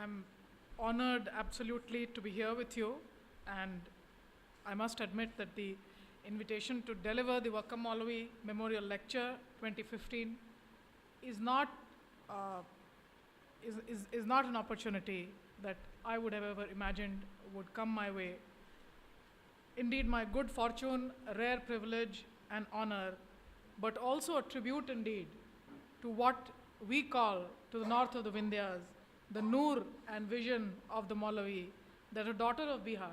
I'm honored absolutely to be here with you, and I must admit that the invitation to deliver the Wakam Maulavi Memorial Lecture 2015 is not, uh, is not an opportunity that I would have ever imagined would come my way. Indeed, my good fortune, a rare privilege and honor, but also a tribute indeed to what we call to the north of the Vindhyas, the Noor and vision of the Maulavi, that a daughter of Bihar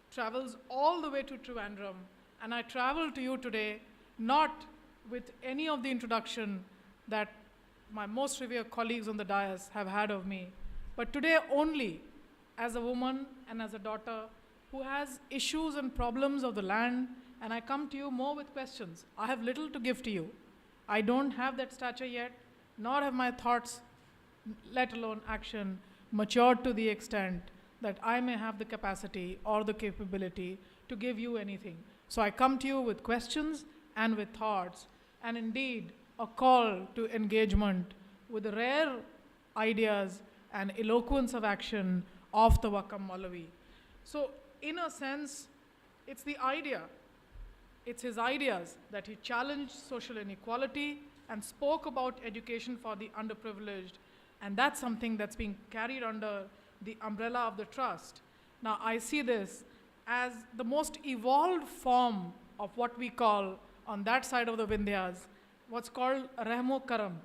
travels all the way to Trivandrum, and I travel to you today not with any of the introduction that my most revered colleagues on the dais have had of me, but today only as a woman and as a daughter who has issues and problems of the land, and I come to you more with questions. I have little to give to you. I don't have that stature yet, nor have my thoughts, let alone action, matured to the extent that I may have the capacity or the capability to give you anything. So I come to you with questions and with thoughts, and indeed a call to engagement with the rare ideas and eloquence of action of the Wakam Maulavi. So in a sense, it's the idea, it's his ideas that he challenged social inequality and spoke about education for the underprivileged, and that's something that's being carried under the umbrella of the trust. Now I see this as the most evolved form of what we call on that side of the Vindhyas, what's called Rahmo Karam.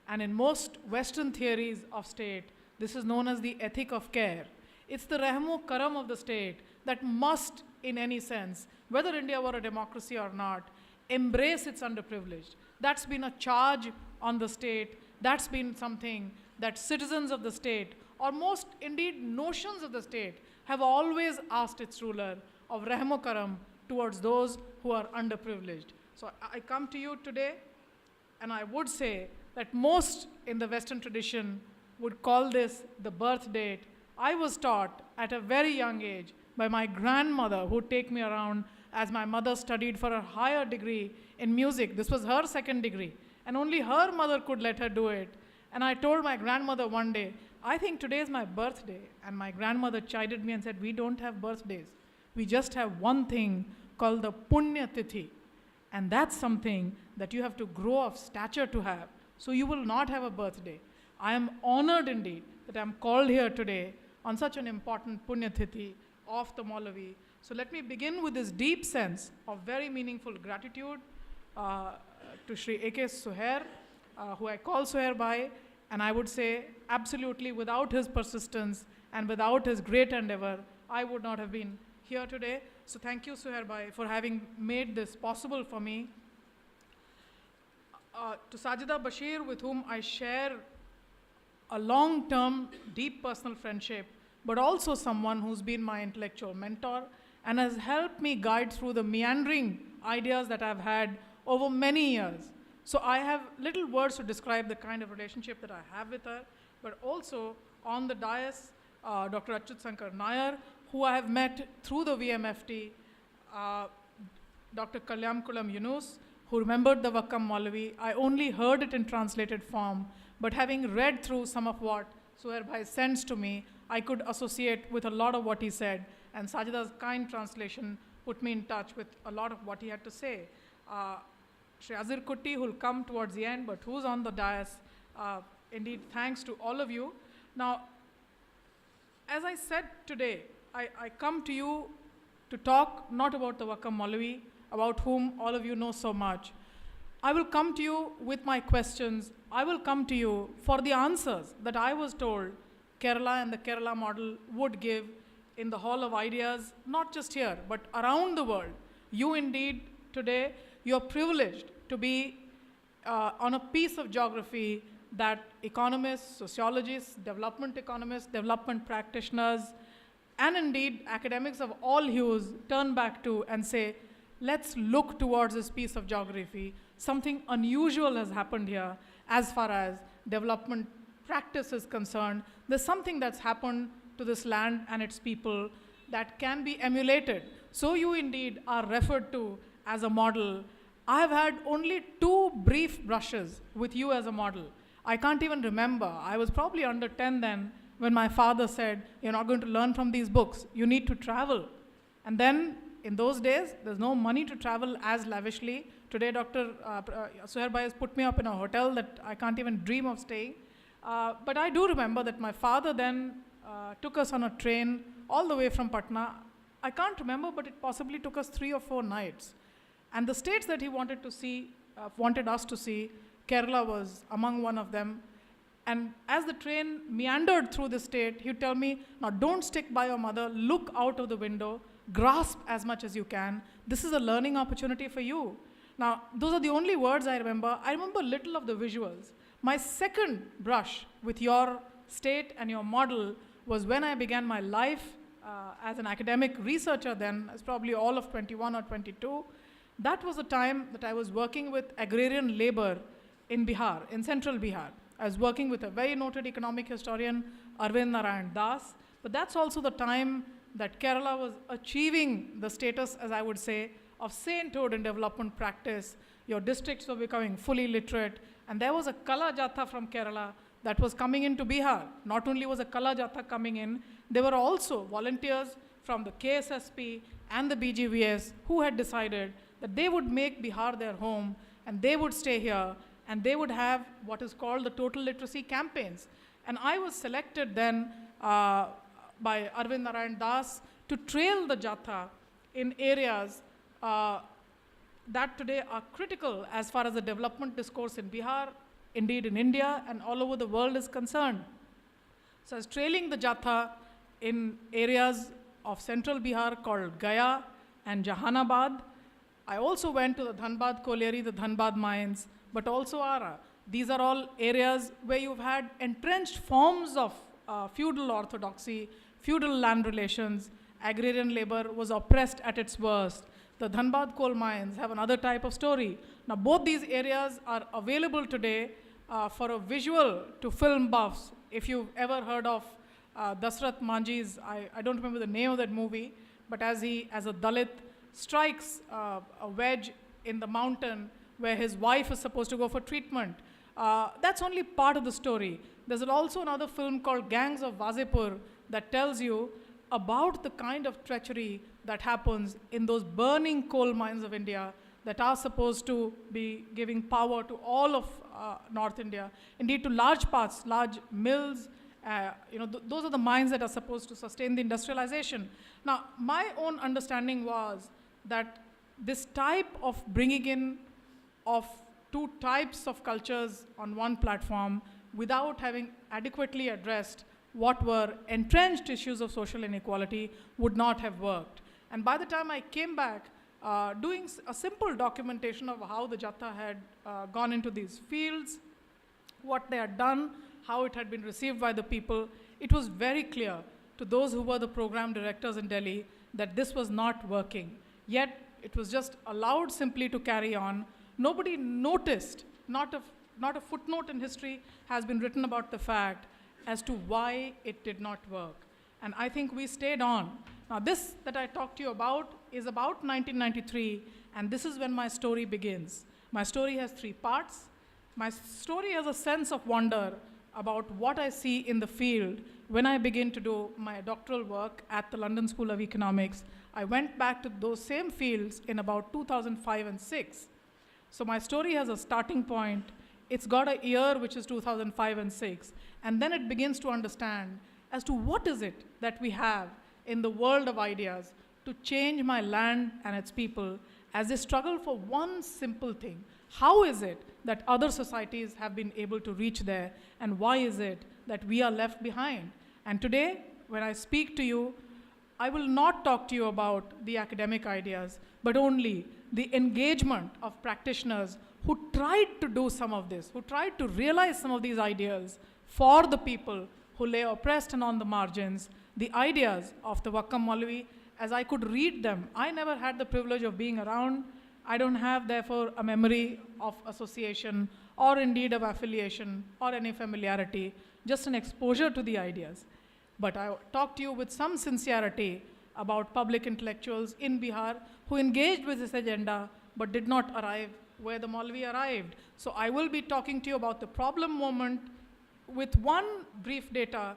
And in most Western theories of state, this is known as the ethic of care. It's the Rahmo Karam of the state that must, in any sense, whether India were a democracy or not, embrace its underprivileged. That's been a charge on the state. That's been something that citizens of the state, or most indeed notions of the state, have always asked its ruler of Rahmo Karam towards those who are underprivileged. So I come to you today, and I would say that most in the Western tradition would call this the birth date. I was taught at a very young age by my grandmother, who would take me around as my mother studied for a higher degree in music. This was her second degree, and only her mother could let her do it. And I told my grandmother one day, I think today is my birthday. And my grandmother chided me and said, we don't have birthdays. We just have one thing called the Punya Tithi. And that's something that you have to grow of stature to have. So you will not have a birthday. I am honored indeed that I am called here today on such an important Punya Tithi of the Maulavi. So let me begin with this deep sense of very meaningful gratitude to Shri A.K. Suhair, who I call Suhair Bhai, and I would say absolutely without his persistence and without his great endeavor, I would not have been here today. So thank you, Suhair Bhai, for having made this possible for me. To Sajida Bashir, with whom I share a long-term, deep personal friendship, but also someone who's been my intellectual mentor and has helped me guide through the meandering ideas that I've had over many years. So I have little words to describe the kind of relationship that I have with her, but also on the dais, Dr. Achyut Sankar Nair, who I have met through the VMFT, Dr. Kalyamkulam Yunus, who remembered the Wakam Maulavi. I only heard it in translated form, but having read through some of what Suhair Bhai sends to me, I could associate with a lot of what he said, and Sajida's kind translation put me in touch with a lot of what he had to say. Shri Azir Kutti, who will come towards the end, but who's on the dais, indeed thanks to all of you. Now, as I said today, I come to you to talk not about the Wakam Maulavi, about whom all of you know so much. I will come to you with my questions. I will come to you for the answers that I was told Kerala and the Kerala model would give in the Hall of Ideas, not just here, but around the world. You indeed, today, you're privileged to be on a piece of geography that economists, sociologists, development practitioners, and indeed academics of all hues turn back to and say, let's look towards this piece of geography. Something unusual has happened here as far as development practice is concerned. There's something that's happened to this land and its people that can be emulated. So you indeed are referred to as a model. I have had only 2 brief brushes with you as a model. I can't even remember. I was probably under 10 then, when my father said, "You're not going to learn from these books, you need to travel." And then, in those days, there's no money to travel as lavishly. Today, Dr. Suhair Bhai has put me up in a hotel that I can't even dream of staying. But I do remember that my father then took us on a train all the way from Patna. I can't remember, but it possibly took us 3 or 4 nights. And the states that he wanted to see, wanted us to see, Kerala was among one of them. And as the train meandered through the state, he'd tell me, "Now don't stick by your mother, look out of the window, grasp as much as you can. This is a learning opportunity for you." Now, those are the only words I remember. I remember little of the visuals. My second brush with your state and your model was when I began my life as an academic researcher then, as probably all of 21 or 22. That was the time that I was working with agrarian labor in Bihar, in central Bihar. I was working with a very noted economic historian, Arvind Narayan Das, but that's also the time that Kerala was achieving the status, as I would say, of sainthood in development practice. Your districts were becoming fully literate, and there was a Kala Jatha from Kerala that was coming into Bihar. Not only was a Kala Jatha coming in, there were also volunteers from the KSSP and the BGVS who had decided that they would make Bihar their home, and they would stay here, and they would have what is called the total literacy campaigns. And I was selected then by Arvind Narayan Das to trail the Jatha in areas that today are critical as far as the development discourse in Bihar, indeed in India, and all over the world is concerned. So I was trailing the Jatha in areas of central Bihar called Gaya and Jahanabad. I also went to the Dhanbad colliery, the Dhanbad mines, but also Ara. These are all areas where you've had entrenched forms of feudal orthodoxy, feudal land relations. Agrarian labor was oppressed at its worst. The Dhanbad coal mines have another type of story. Now, both these areas are available today for a visual to film buffs. If you've ever heard of Dasrath Manjhi's, I don't remember the name of that movie, but as he, as a Dalit, strikes a wedge in the mountain where his wife is supposed to go for treatment. That's only part of the story. There's also another film called Gangs of Wazipur that tells you about the kind of treachery that happens in those burning coal mines of India that are supposed to be giving power to all of North India, indeed to large parts, large mills. Those are the mines that are supposed to sustain the industrialization. Now, my own understanding was that this type of bringing in of two types of cultures on one platform without having adequately addressed what were entrenched issues of social inequality would not have worked. And by the time I came back, doing a simple documentation of how the Jatha had gone into these fields, what they had done, how it had been received by the people, it was very clear to those who were the program directors in Delhi that this was not working. Yet, it was just allowed simply to carry on. Nobody noticed, not a footnote in history has been written about the fact as to why it did not work. And I think we stayed on. Now, this that I talked to you about is about 1993, and this is when my story begins. My story has 3 parts. My story has a sense of wonder about what I see in the field when I begin to do my doctoral work at the London School of Economics. I went back to those same fields in about 2005 and 6. So my story has a starting point. It's got a year, which is 2005 and 6. And then it begins to understand as to what is it that we have in the world of ideas to change my land and its people as they struggle for one simple thing. How is it that other societies have been able to reach there, and why is it that we are left behind? And today, when I speak to you, I will not talk to you about the academic ideas, but only the engagement of practitioners who tried to do some of this, who tried to realize some of these ideas for the people who lay oppressed and on the margins, the ideas of the Wakam Maulvi, as I could read them. I never had the privilege of being around. I don't have, therefore, a memory of association or indeed of affiliation or any familiarity, just an exposure to the ideas. But I talk to you with some sincerity about public intellectuals in Bihar who engaged with this agenda but did not arrive where the Maulvi arrived. So I will be talking to you about the problem moment with one brief data.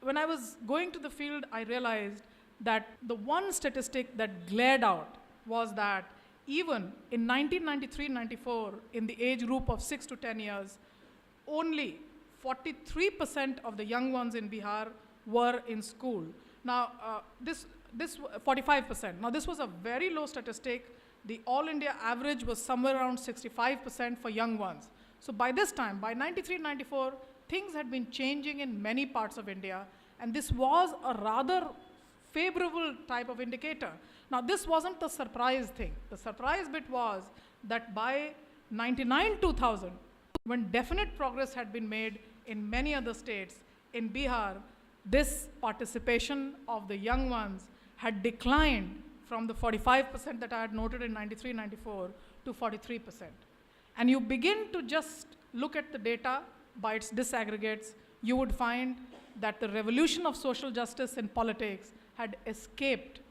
when I was going to the field, I realized that the one statistic that glared out was that even in 1993-94, in the age group of 6 to 10 years, only 43% of the young ones in Bihar were in school. Now, this 45%. Now, this was a very low statistic. The all India average was somewhere around 65% for young ones. So by this time, by 93-94, things had been changing in many parts of India, and this was a rather favorable type of indicator. Now, this wasn't the surprise thing. The surprise bit was that by 99-2000, when definite progress had been made in many other states, in Bihar, this participation of the young ones had declined from the 45% that I had noted in 93-94 to 43%. And you begin to just look at the data by its disaggregates, you would find that the revolution of social justice in politics had escaped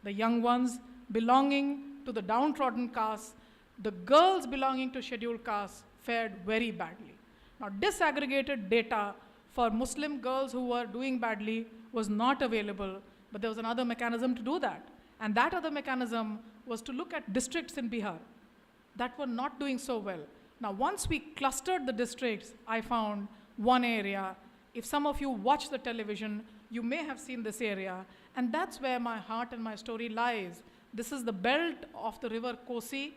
the young ones belonging to the downtrodden castes. The girls belonging to scheduled castes fared very badly. Now, disaggregated data for Muslim girls who were doing badly was not available, but there was another mechanism to do that. And that other mechanism was to look at districts in Bihar that were not doing so well. Now, once we clustered the districts, I found one area. If some of you watch the television, you may have seen this area, and that's where my heart and my story lies. This is the belt of the river Kosi.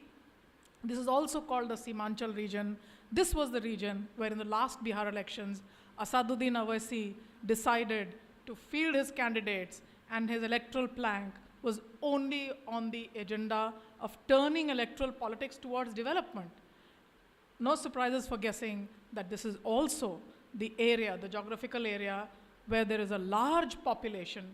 This is also called the Simanchal region. This was the region where in the last Bihar elections, Asaduddin Owaisi decided to field his candidates, and his electoral plank was only on the agenda of turning electoral politics towards development. No surprises for guessing that this is also the area, the geographical area, where there is a large population.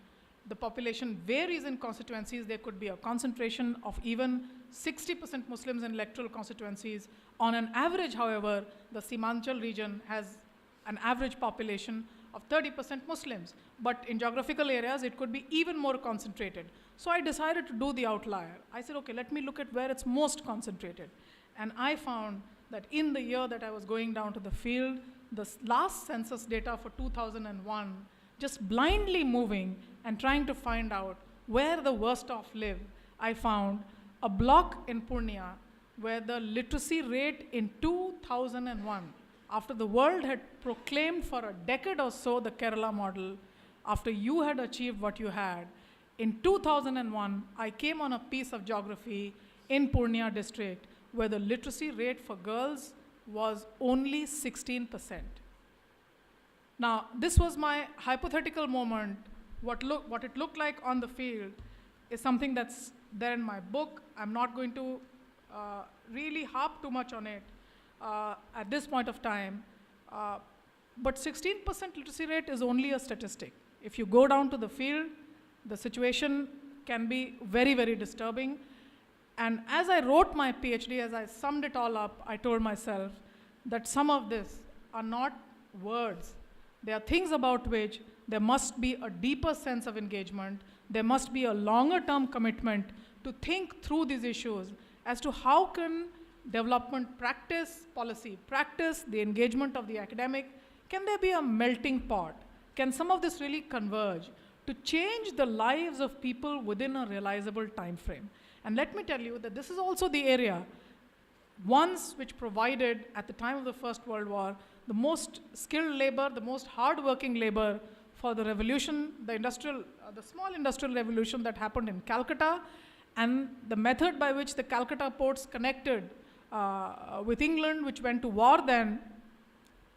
The population varies in constituencies. There could be a concentration of even 60% Muslims in electoral constituencies. On an average, however, the Simanchal region has an average population of 30% Muslims. But in geographical areas, it could be even more concentrated. So I decided to do the outlier. I said, okay, let me look at where it's most concentrated. And I found that in the year that I was going down to the field, the last census data for 2001, just blindly moving and trying to find out where the worst off live, I found a block in Purnia where the literacy rate in 2001, after the world had proclaimed for a decade or so the Kerala model, after you had achieved what you had, in 2001, I came on a piece of geography in Purnia district where the literacy rate for girls was only 16%. Now, this was my hypothetical moment. What it looked like on the field is something that's there in my book. I'm not going to really harp too much on it at this point of time. But 16% literacy rate is only a statistic. If you go down to the field, the situation can be very, very disturbing. And as I wrote my PhD, as I summed it all up, I told myself that some of this are not words. They are things about which there must be a deeper sense of engagement. There must be a longer-term commitment to think through these issues as to how can development practice, policy practice, the engagement of the academic, can there be a melting pot? Can some of this really converge to change the lives of people within a realizable time frame? And let me tell you that this is also the area once which provided, at the time of the First World War, the most skilled labor, the most hard-working labor for the revolution, the small industrial revolution that happened in Calcutta, and the method by which the Calcutta ports connected with England, which went to war then.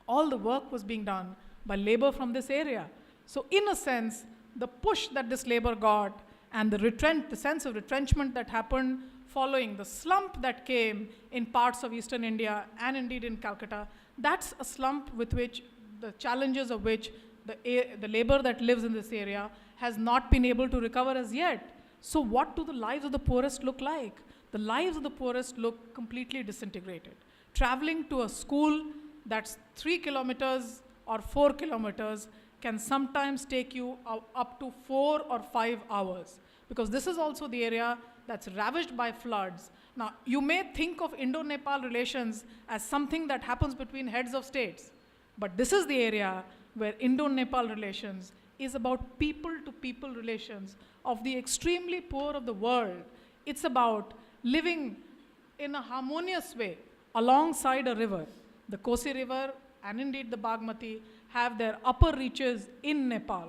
All the work was being done by labor from this area. So in a sense, the push that this labor got and the sense of retrenchment that happened following the slump that came in parts of eastern India and indeed in Calcutta, that's a slump with which the challenges of which the labor that lives in this area has not been able to recover as yet. So what do the lives of the poorest look like? The lives of the poorest look completely disintegrated. Traveling to a school that's 3 kilometers or 4 kilometers can sometimes take you up to 4 or 5 hours, because this is also the area that's ravaged by floods. Now, you may think of Indo-Nepal relations as something that happens between heads of states, but this is the area where Indo-Nepal relations is about people-to-people relations of the extremely poor of the world. It's about living in a harmonious way alongside a river. The Kosi River and indeed the Bagmati have their upper reaches in Nepal.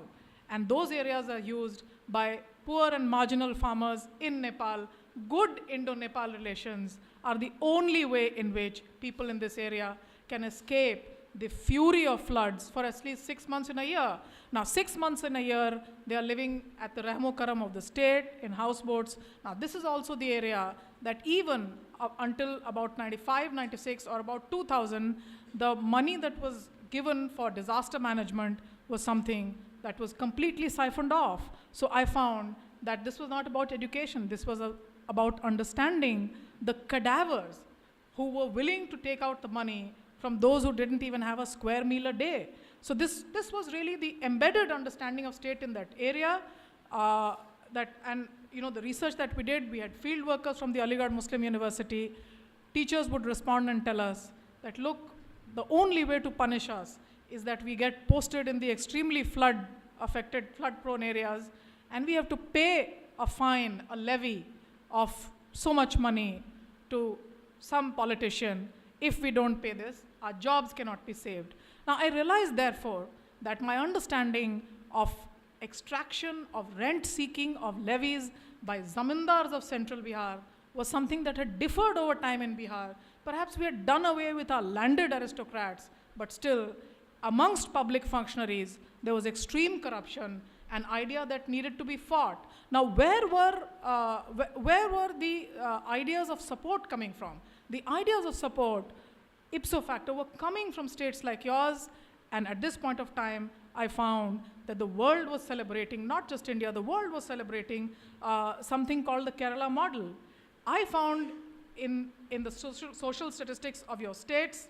And those areas are used by poor and marginal farmers in Nepal. Good Indo-Nepal relations are the only way in which people in this area can escape the fury of floods for at least 6 months in a year. Now, 6 months in a year, they are living at the Rahmo Karam of the state in houseboats. Now, this is also the area that even until about 95, 96, or about 2000, the money that was given for disaster management was something that was completely siphoned off. So I found that this was not about education. This was about understanding the cadavers who were willing to take out the money from those who didn't even have a square meal a day. So this was really the embedded understanding of state in that area. And the research that we did, we had field workers from the Aligarh Muslim University. Teachers would respond and tell us that, look, the only way to punish us is that we get posted in the extremely flood-affected, flood-prone areas, and we have to pay a fine, a levy of so much money to some politician. If we don't pay this, our jobs cannot be saved. Now, I realized, therefore, that my understanding of extraction, of rent-seeking, of levies by zamindars of central Bihar was something that had differed over time in Bihar. Perhaps we had done away with our landed aristocrats, but still, amongst public functionaries, there was extreme corruption, an idea that needed to be fought. Now, where were the ideas of support coming from? The ideas of support, ipso facto, were coming from states like yours, and at this point of time, I found that the world was celebrating, not just India, the world was celebrating something called the Kerala model. I found in the social statistics of your states,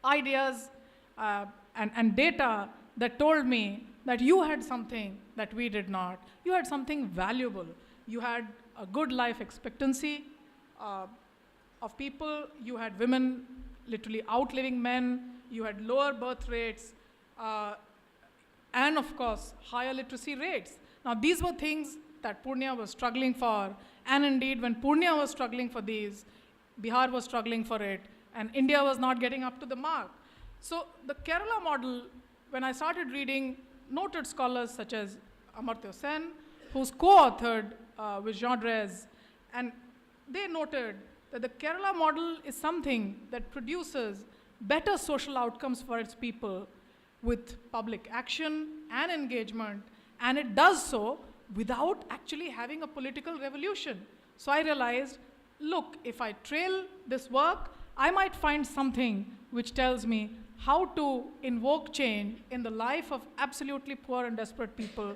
ideas and data that told me that you had something that we did not. You had something valuable. You had a good life expectancy of people. You had women literally outliving men. You had lower birth rates. And of course, higher literacy rates. Now, these were things that Purnia was struggling for. And indeed, when Purnia was struggling for these, Bihar was struggling for it. And India was not getting up to the mark. So the Kerala model, when I started reading noted scholars such as Amartya Sen, who's co-authored with Jean Drèze, and they noted that the Kerala model is something that produces better social outcomes for its people with public action and engagement, and it does so without actually having a political revolution. So I realized, look, if I trail this work, I might find something which tells me how to invoke change in the life of absolutely poor and desperate people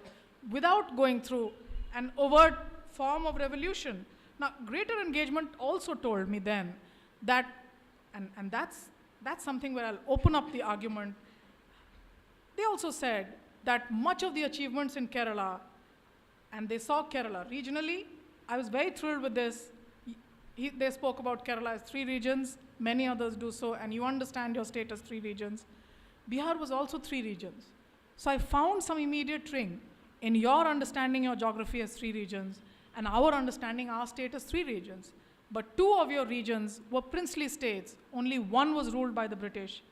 without going through an overt form of revolution. Now, greater engagement also told me then that, and that's something where I'll open up the argument. They also said that much of the achievements in Kerala, and they saw Kerala regionally. I was very thrilled with this. They spoke about Kerala as 3 regions. Many others do so, and you understand your state as 3 regions. Bihar was also 3 regions. So I found some immediate ring in your understanding your geography as 3 regions, and our understanding our state as 3 regions. But 2 of your regions were princely states. Only 1 was ruled by the British.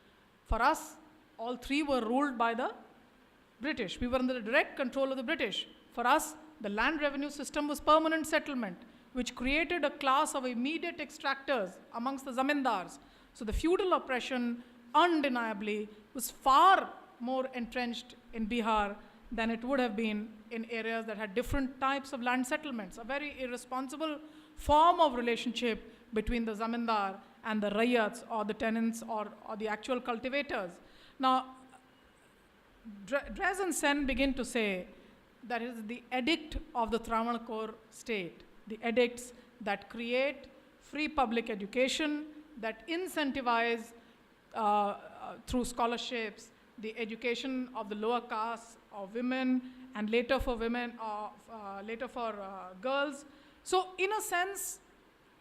For us, all 3 were ruled by the British. We were under the direct control of the British. For us, the land revenue system was permanent settlement, which created a class of immediate extractors amongst the zamindars. So the feudal oppression, undeniably, was far more entrenched in Bihar than it would have been in areas that had different types of land settlements, a very irresponsible form of relationship between the zamindar and the rayats, or the tenants, or the actual cultivators. Now, Drèze and Sen begin to say that it is the edict of the Travancore state, the edicts that create free public education, that incentivize through scholarships the education of the lower castes, of women, and later for women, later for girls. So in a sense,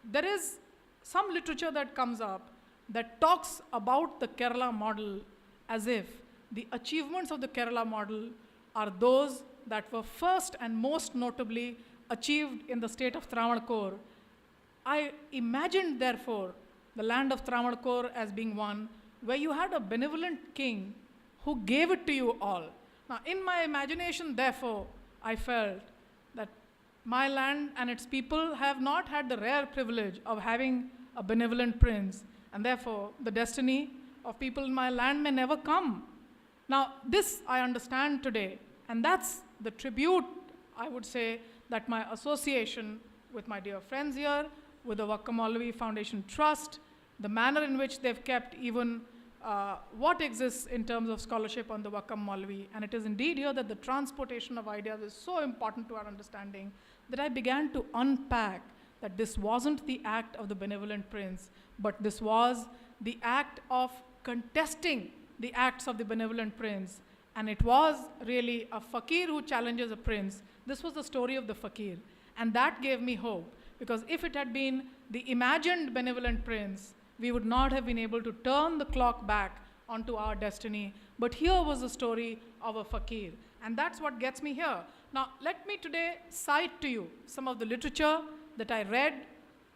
there is some literature that comes up that talks about the Kerala model as if the achievements of the Kerala model are those that were first and most notably achieved in the state of Travancore. I imagined, therefore, the land of Travancore as being one where you had a benevolent king who gave it to you all. Now, in my imagination, therefore, I felt that my land and its people have not had the rare privilege of having a benevolent prince, and therefore, the destiny of people in my land may never come. Now, this I understand today, and that's the tribute, I would say, that my association with my dear friends here, with the Vakka Maulavi Foundation Trust, the manner in which they've kept even what exists in terms of scholarship on the Vakka Maulavi. And it is indeed here that the transportation of ideas is so important to our understanding that I began to unpack that this wasn't the act of the benevolent prince, but this was the act of contesting the acts of the benevolent prince. And it was really a fakir who challenges a prince. This was the story of the fakir. And that gave me hope, because if it had been the imagined benevolent prince, we would not have been able to turn the clock back onto our destiny. But here was the story of a fakir. And that's what gets me here. Now, let me today cite to you some of the literature that I read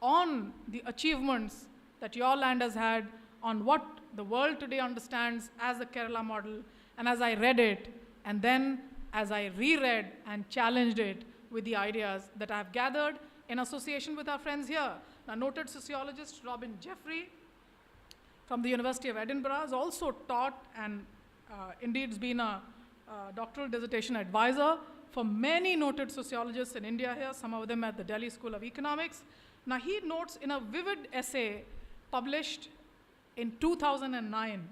on the achievements that your land has had, on what the world today understands as the Kerala model. And as I read it, and then as I reread and challenged it with the ideas that I've gathered in association with our friends here. Now, noted sociologist Robin Jeffrey from the University of Edinburgh has also taught and indeed has been a doctoral dissertation advisor for many noted sociologists in India here, some of them at the Delhi School of Economics. Now, he notes in a vivid essay published in 2009,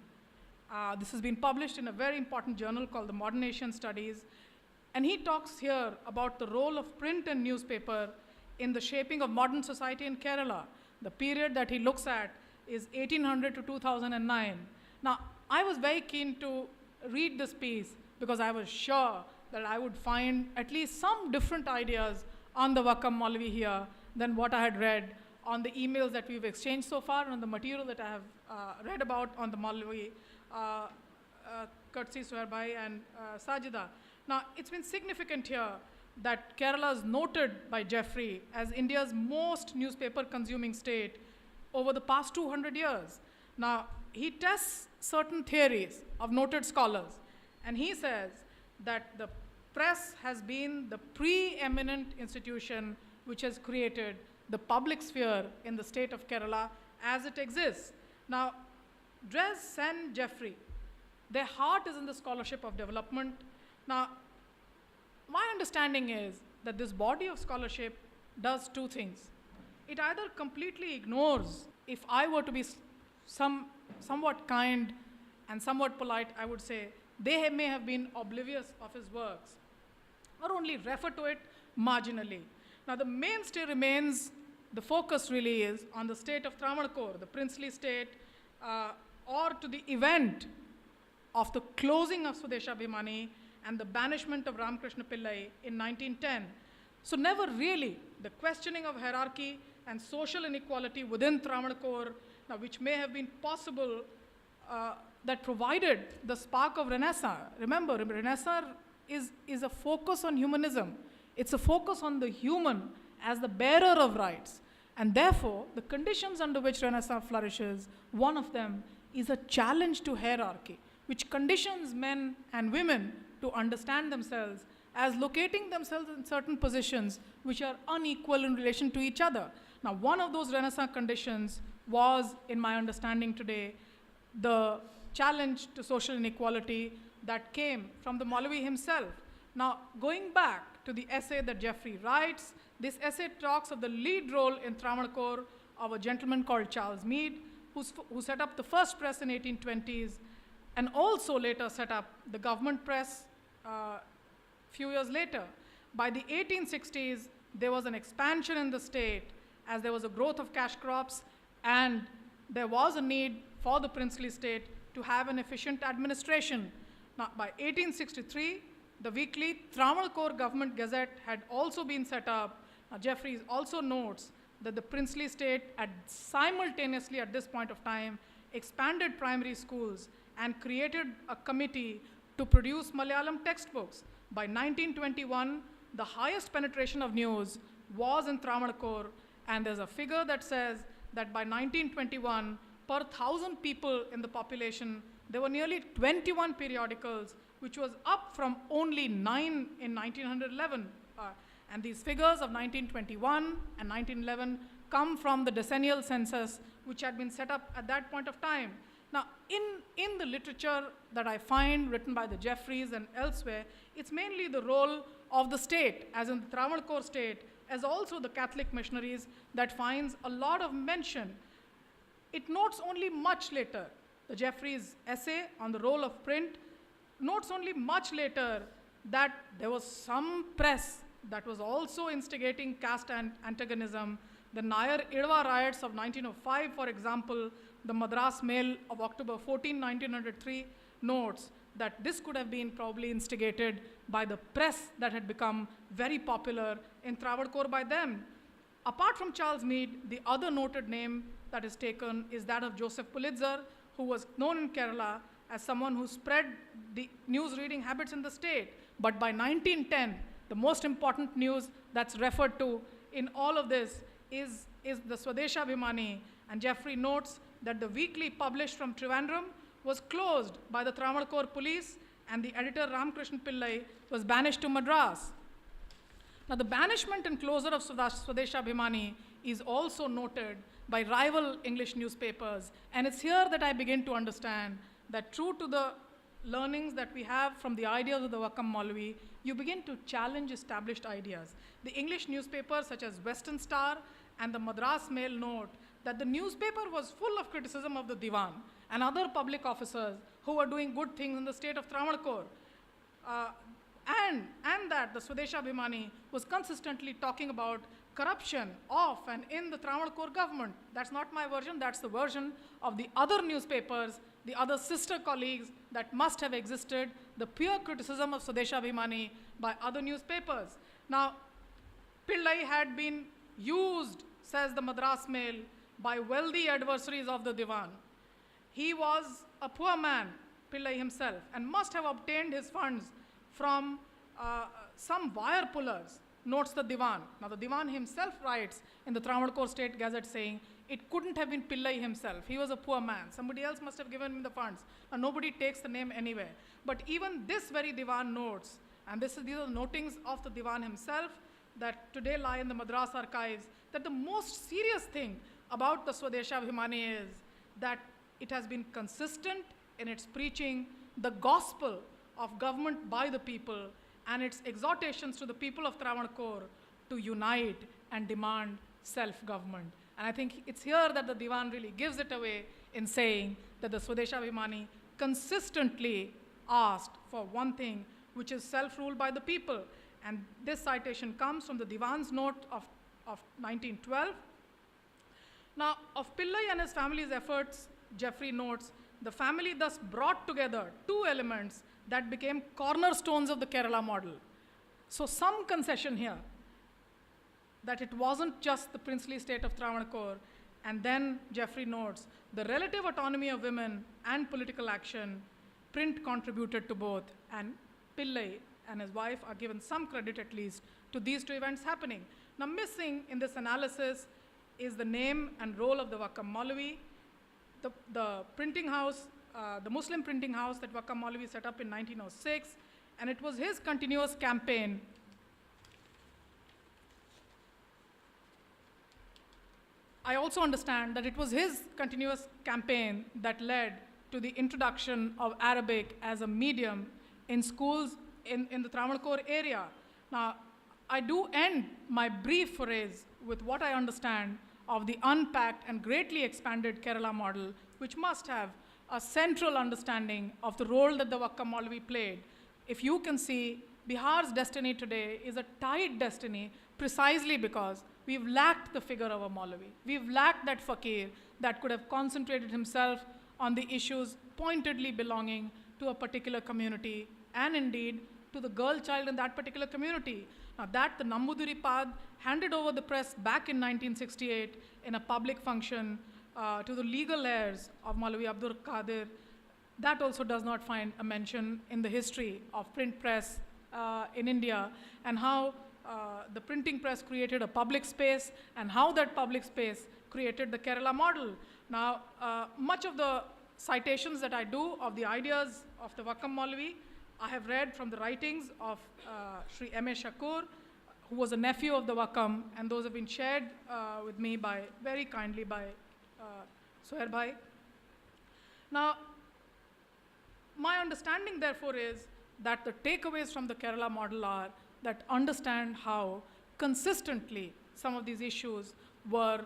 this has been published in a very important journal called the Modern Asian Studies, and he talks here about the role of print and newspaper in the shaping of modern society in Kerala. The period that he looks at is 1800 to 2009. Now, I was very keen to read this piece because I was sure that I would find at least some different ideas on the Vakka Maulavi here than what I had read on the emails that we've exchanged so far, and on the material that I have read about on the Maulavi, courtesy Suhair Bhai and Sajida. Now, it's been significant here that Kerala is noted by Jeffrey as India's most newspaper consuming state over the past 200 years. Now, he tests certain theories of noted scholars, and he says that the press has been the preeminent institution which has created the public sphere in the state of Kerala as it exists. Now, Dres and Jeffrey, their heart is in the scholarship of development. Now, my understanding is that this body of scholarship does two things. It either completely ignores, if I were to be somewhat kind and somewhat polite, I would say, they may have been oblivious of his works, or only refer to it marginally. Now, the mainstay remains, the focus really is on the state of Travancore, the princely state, or to the event of the closing of Swadeshabhimani and the banishment of Ramakrishna Pillai in 1910. So never really the questioning of hierarchy and social inequality within Travancore, now which may have been possible, that provided the spark of Renaissance. Remember, Renaissance is a focus on humanism. It's a focus on the human as the bearer of rights. And therefore, the conditions under which Renaissance flourishes, one of them is a challenge to hierarchy, which conditions men and women to understand themselves as locating themselves in certain positions which are unequal in relation to each other. Now, one of those Renaissance conditions was, in my understanding today, the challenge to social inequality that came from the Maulavi himself. Now, going back to the essay that Jeffrey writes, this essay talks of the lead role in Travancore of a gentleman called Charles Mead, who set up the first press in 1820s, and also later set up the government press few years later. By the 1860s, there was an expansion in the state as there was a growth of cash crops, and there was a need for the princely state to have an efficient administration. Now, by 1863, the weekly Travancore Government Gazette had also been set up. Now, Jeffries also notes that the princely state had simultaneously at this point of time expanded primary schools and created a committee to produce Malayalam textbooks. By 1921, the highest penetration of news was in Travancore, and there's a figure that says that by 1921, per 1,000 people in the population, there were nearly 21 periodicals, which was up from only 9 in 1911. And these figures of 1921 and 1911 come from the decennial census, which had been set up at that point of time. Now, in the literature that I find written by the Jeffreys and elsewhere, it's mainly the role of the state, as in the Travancore state, as also the Catholic missionaries, that finds a lot of mention. It notes only much later, the Jeffreys' essay on the role of print notes only much later that there was some press that was also instigating caste antagonism. The Nayar Idva riots of 1905, for example, the Madras Mail of October 14, 1903, notes that this could have been probably instigated by the press that had become very popular in Travancore by them. Apart from Charles Meade, the other noted name that is taken is that of Joseph Pulitzer, who was known in Kerala as someone who spread the news reading habits in the state. But by 1910, the most important news that's referred to in all of this is the Swadeshabhimani, and Jeffrey notes that the weekly published from Trivandrum was closed by the Travancore police, and the editor Ramakrishna Pillai was banished to Madras. Now, the banishment and closure of Swadeshabhimani is also noted by rival English newspapers, and it's here that I begin to understand that true to the learnings that we have from the ideas of the Vakam Maulvi, you begin to challenge established ideas. The English newspapers such as Western Star and the Madras Mail note that the newspaper was full of criticism of the Diwan and other public officers who were doing good things in the state of Travancore. And that the Swadeshabhimani was consistently talking about corruption of and in the Travancore government. That's not my version, that's the version of the other newspapers, the other sister colleagues that must have existed, the pure criticism of Swadeshabhimani by other newspapers. Now, Pillai had been used, says the Madras Mail, by wealthy adversaries of the Diwan. He was a poor man, Pillai himself, and must have obtained his funds from some wire pullers, notes the Diwan. Now, the Diwan himself writes in the Travancore State Gazette saying, it couldn't have been Pillai himself. He was a poor man. Somebody else must have given him the funds. And nobody takes the name anywhere. But even this very Diwan notes, and these are the notings of the Diwan himself that today lie in the Madras archives, that the most serious thing about the Swadeshabhimani is that it has been consistent in its preaching the gospel of government by the people and its exhortations to the people of Travancore to unite and demand self-government. And I think it's here that the Diwan really gives it away in saying that the Swadeshabhimani consistently asked for one thing, which is self-rule by the people. And this citation comes from the Diwan's note of 1912. Now, of Pillai and his family's efforts, Jeffrey notes, the family thus brought together two elements that became cornerstones of the Kerala model. So some concession here, that it wasn't just the princely state of Travancore, and then Jeffrey notes, the relative autonomy of women and political action, print contributed to both, and Pillai and his wife are given some credit at least to these two events happening. Now, missing in this analysis is the name and role of the Vakam Maulvi. The printing house, the Muslim printing house that Vakam Maulvi set up in 1906, and it was his continuous campaign I also understand that it was his continuous campaign that led to the introduction of Arabic as a medium in schools in the Travancore area. Now, I do end my brief forays with what I understand of the unpacked and greatly expanded Kerala model, which must have a central understanding of the role that the Vakam Maulvi played. If you can see, Bihar's destiny today is a tied destiny precisely because we've lacked the figure of a Maulvi. We've lacked that fakir that could have concentrated himself on the issues pointedly belonging to a particular community and indeed to the girl child in that particular community. Now that the Namboodiripad handed over the press back in 1968 in a public function to the legal heirs of Maulvi Abdul Qadir, that also does not find a mention in the history of print press in India, and how the printing press created a public space, and how that public space created the Kerala model. Now, much of the citations that I do of the ideas of the Vakam Maulvi, I have read from the writings of Sri M.A. Shakur, who was a nephew of the Vakam, and those have been shared with me very kindly by Soher Bhai. Now, my understanding, therefore, is that the takeaways from the Kerala model are that understand how consistently some of these issues were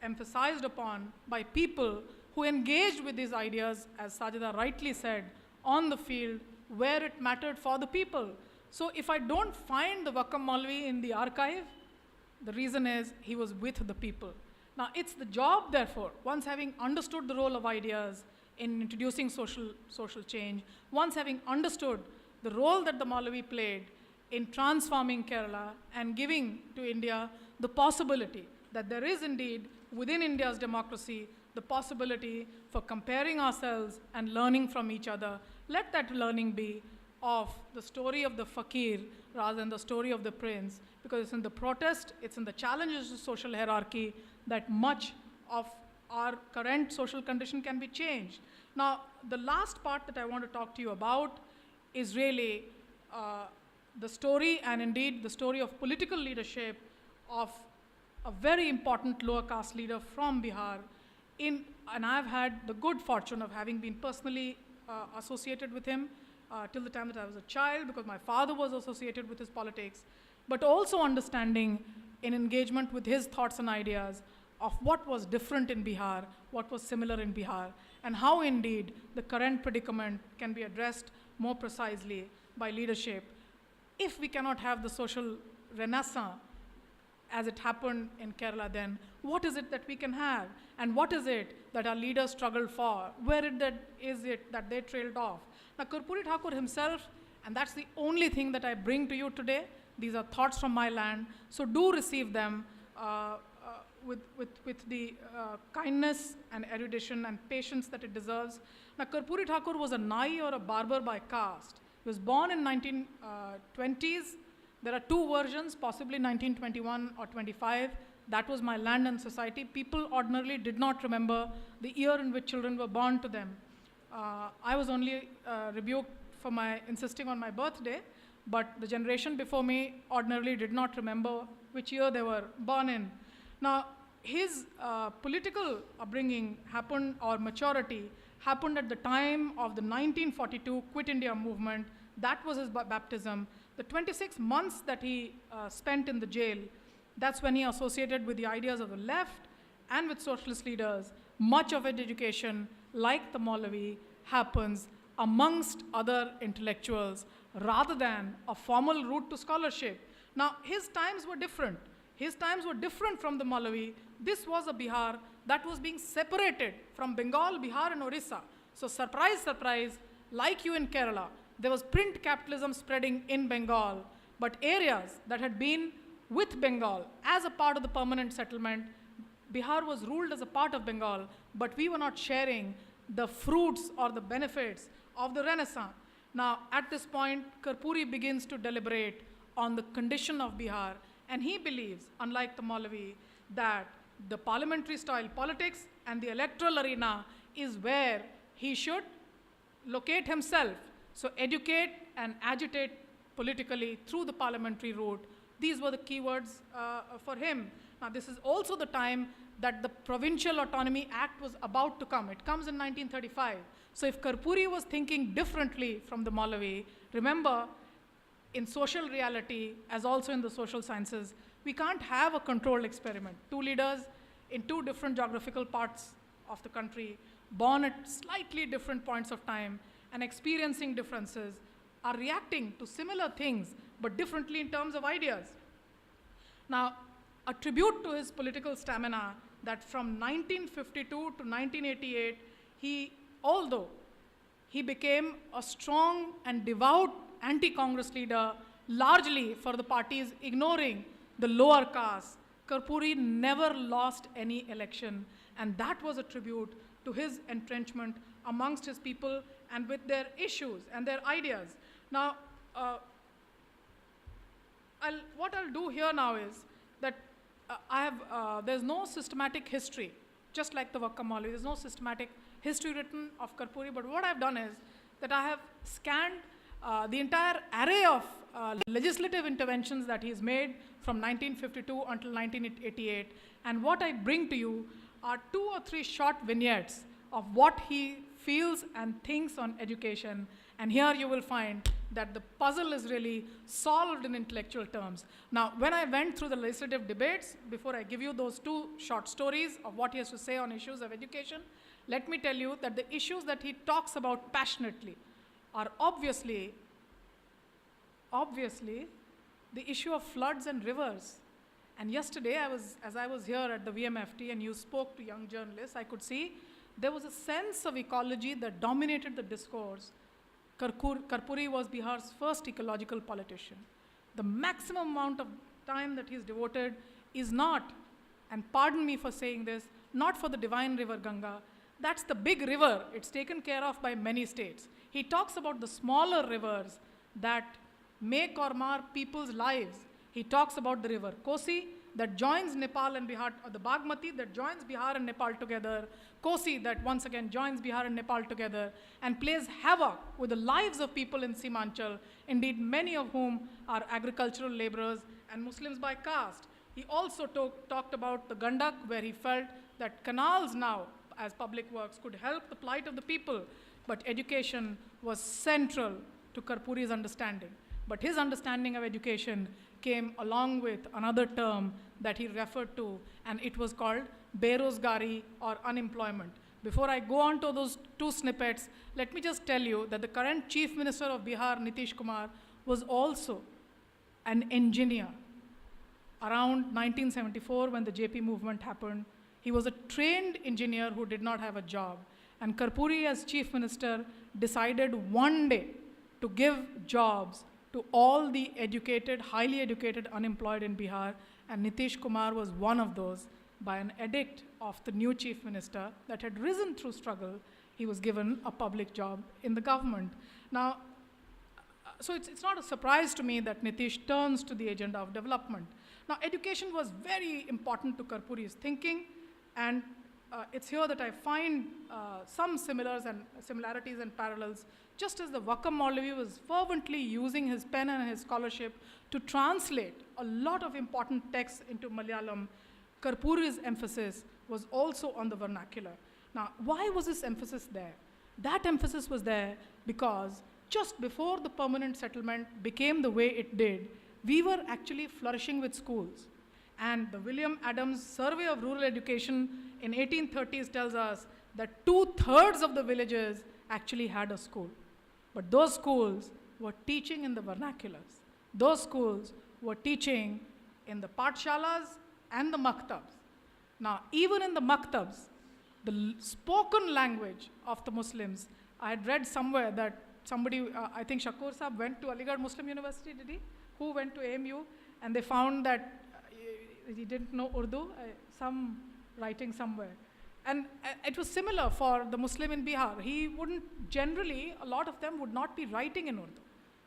emphasized upon by people who engaged with these ideas, as Sajida rightly said, on the field where it mattered for the people. So if I don't find the Vakam Maulvi in the archive, the reason is he was with the people. Now, it's the job, therefore, once having understood the role of ideas in introducing social change, once having understood the role that the Maulvi played in transforming Kerala and giving to India the possibility that there is indeed within India's democracy the possibility for comparing ourselves and learning from each other. Let that learning be of the story of the fakir rather than the story of the prince, because it's in the protest, it's in the challenges to social hierarchy that much of our current social condition can be changed. Now, the last part that I want to talk to you about is really the story, and indeed the story of political leadership of a very important lower caste leader from Bihar. And I've had the good fortune of having been personally associated with him till the time that I was a child, because my father was associated with his politics, but also understanding in engagement with his thoughts and ideas of what was different in Bihar, what was similar in Bihar, and how indeed the current predicament can be addressed more precisely by leadership. If we cannot have the social renaissance as it happened in Kerala, then what is it that we can have? And what is it that our leaders struggled for? Where is it that they trailed off? Now, Karpuri Thakur himself, and that's the only thing that I bring to you today, these are thoughts from my land, so do receive them with the kindness and erudition and patience that it deserves. Now, Karpuri Thakur was a Nai or a barber by caste. He was born in 1920s. There are two versions, possibly 1921 or 25. That was my land and society. People ordinarily did not remember the year in which children were born to them. I was only rebuked for my insisting on my birthday, but the generation before me ordinarily did not remember which year they were born in. Now, his political upbringing happened, or maturity, happened at the time of the 1942 Quit India movement. That was his baptism. The 26 months that he spent in the jail, that's when he associated with the ideas of the left and with socialist leaders. Much of his education, like the Maulvi, happens amongst other intellectuals rather than a formal route to scholarship. Now, his times were different. His times were different from the Maulvi. This was a Bihar that was being separated from Bengal, Bihar, and Orissa. So surprise, surprise, like you in Kerala, there was print capitalism spreading in Bengal, but areas that had been with Bengal as a part of the permanent settlement, Bihar was ruled as a part of Bengal, but we were not sharing the fruits or the benefits of the Renaissance. Now, at this point, Karpuri begins to deliberate on the condition of Bihar, and he believes, unlike the Maulvi, that the parliamentary style politics and the electoral arena is where he should locate himself. So educate and agitate politically through the parliamentary route. These were the keywords for him. Now, this is also the time that the Provincial Autonomy Act was about to come. It comes in 1935. So if Karpuri was thinking differently from the Maulvi, remember, in social reality, as also in the social sciences, we can't have a controlled experiment. Two leaders in two different geographical parts of the country, born at slightly different points of time and experiencing differences, are reacting to similar things, but differently in terms of ideas. Now, a tribute to his political stamina, that from 1952 to 1988, although he became a strong and devout anti-Congress leader, largely for the parties ignoring the lower caste, Karpuri never lost any election, and that was a tribute to his entrenchment amongst his people and with their issues and their ideas. Now, what I'll do here now is that there's no systematic history, just like the Vakka Maulvi, there's no systematic history written of Karpuri, but what I've done is that I have scanned the entire array of legislative interventions that he's made from 1952 until 1988, and what I bring to you are 2 or 3 short vignettes of what he feels and thinks on education, and here you will find that the puzzle is really solved in intellectual terms. Now, when I went through the legislative debates, before I give you those 2 short stories of what he has to say on issues of education, let me tell you that the issues that he talks about passionately are obviously the issue of floods and rivers. And yesterday, as I was here at the VMFT and you spoke to young journalists, I could see there was a sense of ecology that dominated the discourse. Karpuri was Bihar's first ecological politician. The maximum amount of time that he's devoted is not, and pardon me for saying this, not for the divine river Ganga. That's the big river. It's taken care of by many states. He talks about the smaller rivers that make or mar people's lives. He talks about the river Kosi that joins Nepal and Bihar, or the Bagmati that joins Bihar and Nepal together, Kosi that once again joins Bihar and Nepal together and plays havoc with the lives of people in Simanchal, indeed many of whom are agricultural laborers and Muslims by caste. He also talked about the Gandak, where he felt that canals now as public works could help the plight of the people, but education was central to Karpuri's understanding. But his understanding of education came along with another term that he referred to, and it was called berozgari, or unemployment. Before I go on to those 2 snippets, let me just tell you that the current Chief Minister of Bihar, Nitish Kumar, was also an engineer. Around 1974, when the JP movement happened, he was a trained engineer who did not have a job. And Karpuri, as Chief Minister, decided one day to give jobs to all the educated, highly educated, unemployed in Bihar, and Nitish Kumar was one of those. By an edict of the new Chief Minister that had risen through struggle, he was given a public job in the government. Now, so it's not a surprise to me that Nitish turns to the agenda of development. Now, education was very important to Karpuri's thinking, and it's here that I find some similarities and parallels. Just as the Vakka Maulvi was fervently using his pen and his scholarship to translate a lot of important texts into Malayalam, Karpuri's emphasis was also on the vernacular. Now, why was this emphasis there? That emphasis was there because just before the permanent settlement became the way it did, we were actually flourishing with schools. And the William Adams Survey of Rural Education in 1830s tells us that 2/3 of the villages actually had a school. But those schools were teaching in the vernaculars. Those schools were teaching in the patshalas and the maktabs. Now, even in the maktabs, the spoken language of the Muslims, I had read somewhere that somebody, I think Shakur Saab went to Aligarh Muslim University, did he? Who went to AMU? And they found that he didn't know Urdu, some writing somewhere. And it was similar for the Muslim in Bihar. He wouldn't, generally, a lot of them would not be writing in Urdu,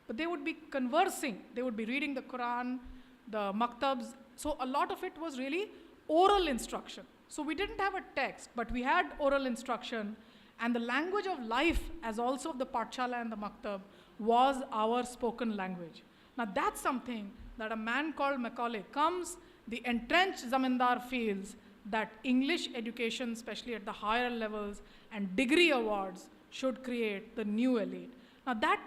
but they would be conversing. They would be reading the Quran, the maktabs. So a lot of it was really oral instruction. So we didn't have a text, but we had oral instruction. And the language of life, as also of the Patshala and the Maktab, was our spoken language. Now that's something that a man called Macaulay comes, the entrenched zamindar feels that English education, especially at the higher levels, and degree awards should create the new elite. Now that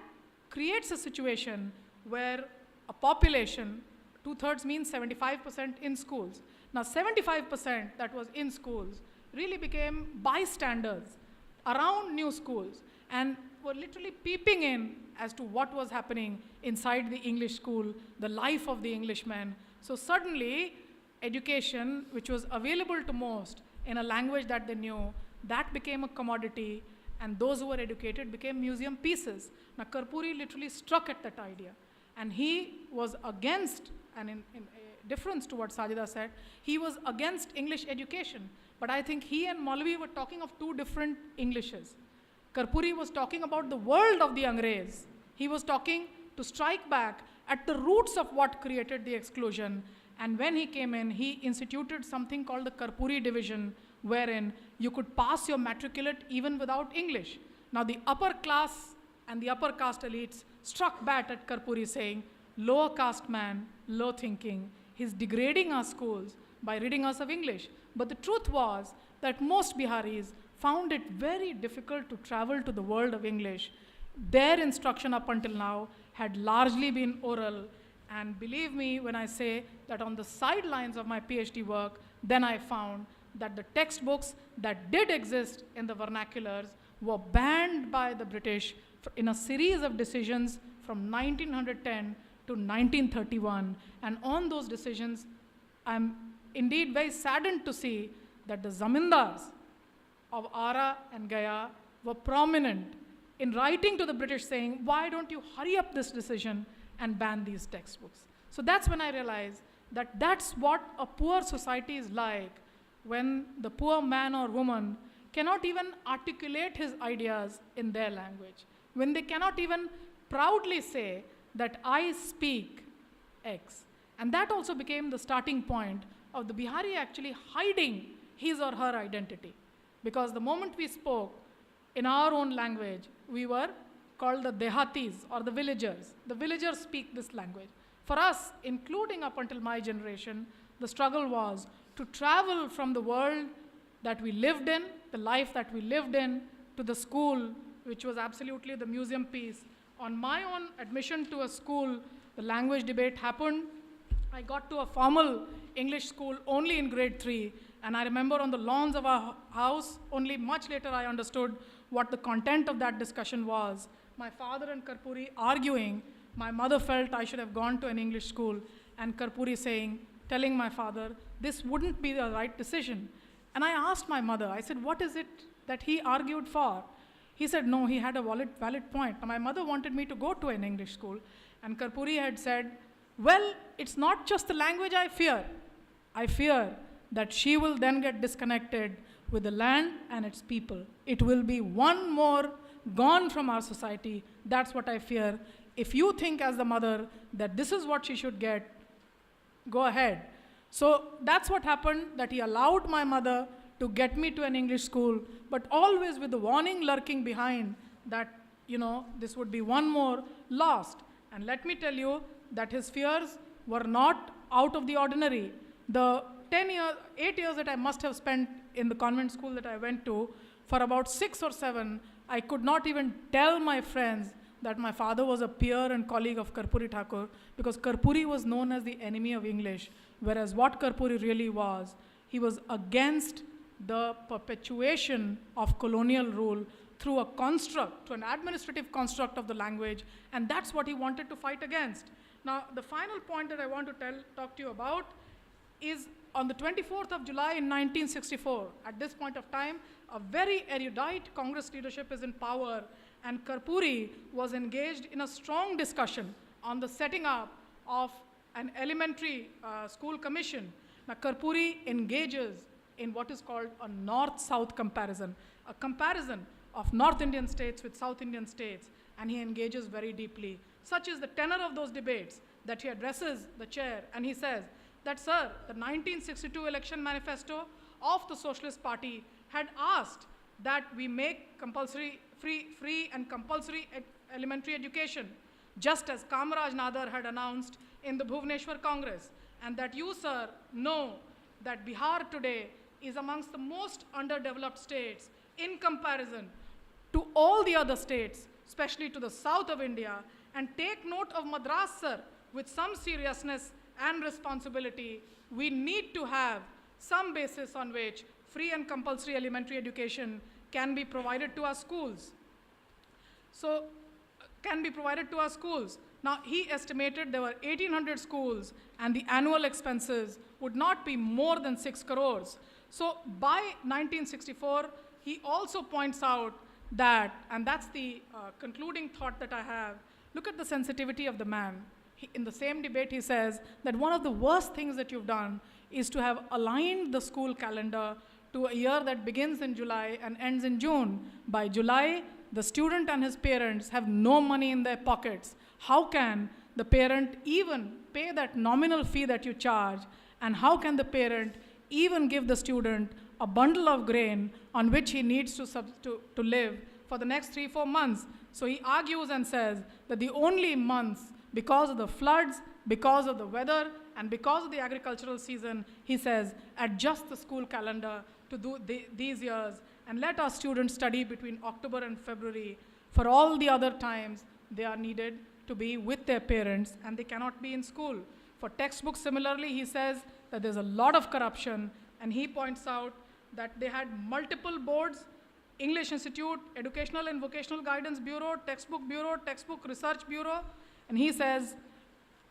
creates a situation where a population, 2/3 means 75% in schools. Now 75% that was in schools really became bystanders around new schools and were literally peeping in as to what was happening inside the English school, the life of the Englishmen. So suddenly, education, which was available to most in a language that they knew, that became a commodity, and those who were educated became museum pieces. Now Karpuri literally struck at that idea, and he was against, and in difference to what Sajida said, he was against English education. But I think he and Maulvi were talking of 2 different Englishes. Karpuri was talking about the world of the Angrez. He was talking to strike back at the roots of what created the exclusion. And when he came in, he instituted something called the Karpuri division, wherein you could pass your matriculate even without English. Now the upper class and the upper caste elites struck back at Karpuri saying, lower caste man, low thinking, he's degrading our schools by ridding us of English. But the truth was that most Biharis found it very difficult to travel to the world of English. Their instruction up until now had largely been oral, and believe me when I say that on the sidelines of my PhD work, then I found that the textbooks that did exist in the vernaculars were banned by the British in a series of decisions from 1910 to 1931. And on those decisions, I'm indeed very saddened to see that the zamindars of Ara and Gaya were prominent in writing to the British saying, why don't you hurry up this decision and ban these textbooks? So that's when I realized that that's what a poor society is like, when the poor man or woman cannot even articulate his ideas in their language, when they cannot even proudly say that I speak X. And that also became the starting point of the Bihari actually hiding his or her identity. Because the moment we spoke in our own language, we were called the Dehatis or the villagers. The villagers speak this language. For us, including up until my generation, the struggle was to travel from the world that we lived in, the life that we lived in, to the school, which was absolutely the museum piece. On my own admission to a school, the language debate happened. I got to a formal English school only in grade 3, and I remember on the lawns of our house, only much later I understood what the content of that discussion was. My father and Karpuri arguing. My mother felt I should have gone to an English school, and Karpuri telling my father, this wouldn't be the right decision. And I asked my mother, I said, what is it that he argued for? He said, no, he had a valid point. Now, my mother wanted me to go to an English school, and Karpuri had said, well, it's not just the language I fear. I fear that she will then get disconnected with the land and its people. It will be one more gone from our society. That's what I fear. If you think as the mother that this is what she should get, go ahead. So that's what happened, that he allowed my mother to get me to an English school, but always with the warning lurking behind that, this would be one more lost. And let me tell you that his fears were not out of the ordinary. The 8 years that I must have spent in the convent school that I went to, for about 6 or 7, I could not even tell my friends that my father was a peer and colleague of Karpuri Thakur, because Karpuri was known as the enemy of English, whereas what Karpuri really was, he was against the perpetuation of colonial rule through a construct, to an administrative construct of the language, and that's what he wanted to fight against. Now, the final point that I want to talk to you about is on the 24th of July in 1964. At this point of time, a very erudite Congress leadership is in power, and Karpuri was engaged in a strong discussion on the setting up of an elementary school commission. Now, Karpuri engages in what is called a north-south comparison, a comparison of North Indian states with South Indian states, and he engages very deeply. Such is the tenor of those debates that he addresses the chair, and he says that, sir, the 1962 election manifesto of the Socialist Party had asked that we make compulsory, free and compulsory elementary education, just as Kamaraj Nadar had announced in the Bhubaneswar Congress, and that you, sir, know that Bihar today is amongst the most underdeveloped states in comparison to all the other states, especially to the south of India, and take note of Madras, sir, with some seriousness and responsibility. We need to have some basis on which free and compulsory elementary education can be provided to our schools. Now, he estimated there were 1,800 schools, and the annual expenses would not be more than 6 crores. So by 1964, he also points out that, and that's the concluding thought that I have, look at the sensitivity of the man. In the same debate, he says that one of the worst things that you've done is to have aligned the school calendar to a year that begins in July and ends in June. By July, the student and his parents have no money in their pockets. How can the parent even pay that nominal fee that you charge? And how can the parent even give the student a bundle of grain on which he needs to live for the next 3-4 months? So he argues and says that the only months, because of the floods, because of the weather, and because of the agricultural season, he says, adjust the school calendar to do these years and let our students study between October and February. For all the other times, they are needed to be with their parents and they cannot be in school. For textbooks, similarly, he says that there's a lot of corruption, and he points out that they had multiple boards: English Institute, Educational and Vocational Guidance Bureau, Textbook Research Bureau, and he says,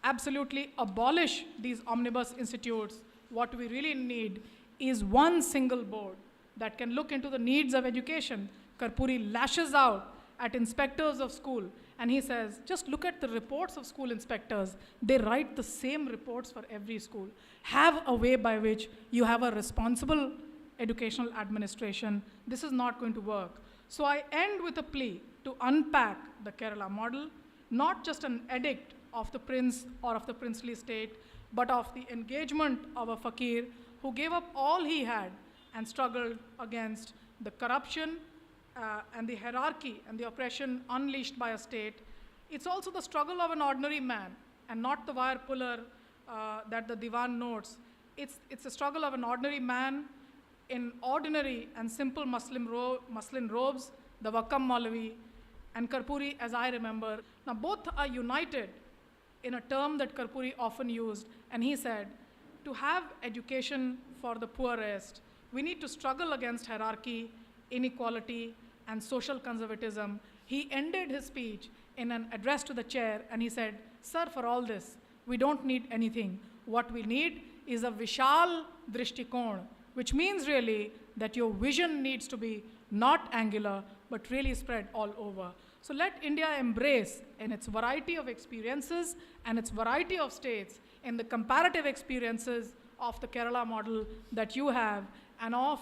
absolutely abolish these omnibus institutes. What we really need is one single board that can look into the needs of education. Karpuri lashes out at inspectors of school, and he says, just look at the reports of school inspectors. They write the same reports for every school. Have a way by which you have a responsible educational administration. This is not going to work. So I end with a plea to unpack the Kerala model, not just an edict of the prince or of the princely state, but of the engagement of a fakir who gave up all he had and struggled against the corruption and the hierarchy and the oppression unleashed by a state. It's also the struggle of an ordinary man and not the wire puller that the Diwan notes. It's a struggle of an ordinary man in ordinary and simple muslin robes, the Wakam Maulavi and Karpuri, as I remember. Now both are united in a term that Karpuri often used, and he said, to have education for the poorest, we need to struggle against hierarchy, inequality, and social conservatism. He ended his speech in an address to the chair, and he said, sir, for all this, we don't need anything. What we need is a Vishal Drishtikon, which means really that your vision needs to be not angular, but really spread all over. So let India embrace in its variety of experiences and its variety of states in the comparative experiences of the Kerala model that you have and of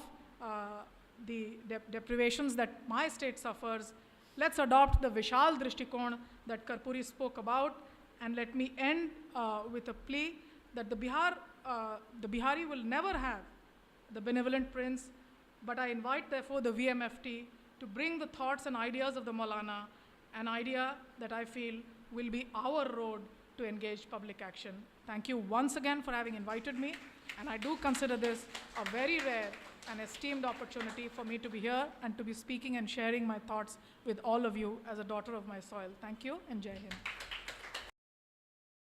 the deprivations that my state suffers. Let's adopt the Vishal Drishtikon that Karpuri spoke about. And let me end with a plea that the Bihari will never have the benevolent prince, but I invite therefore the VMFT to bring the thoughts and ideas of the Maulana, an idea that I feel will be our road to engage public action. Thank you once again for having invited me, and I do consider this a very rare and esteemed opportunity for me to be here and to be speaking and sharing my thoughts with all of you as a daughter of my soil. Thank you, and Jai Hind.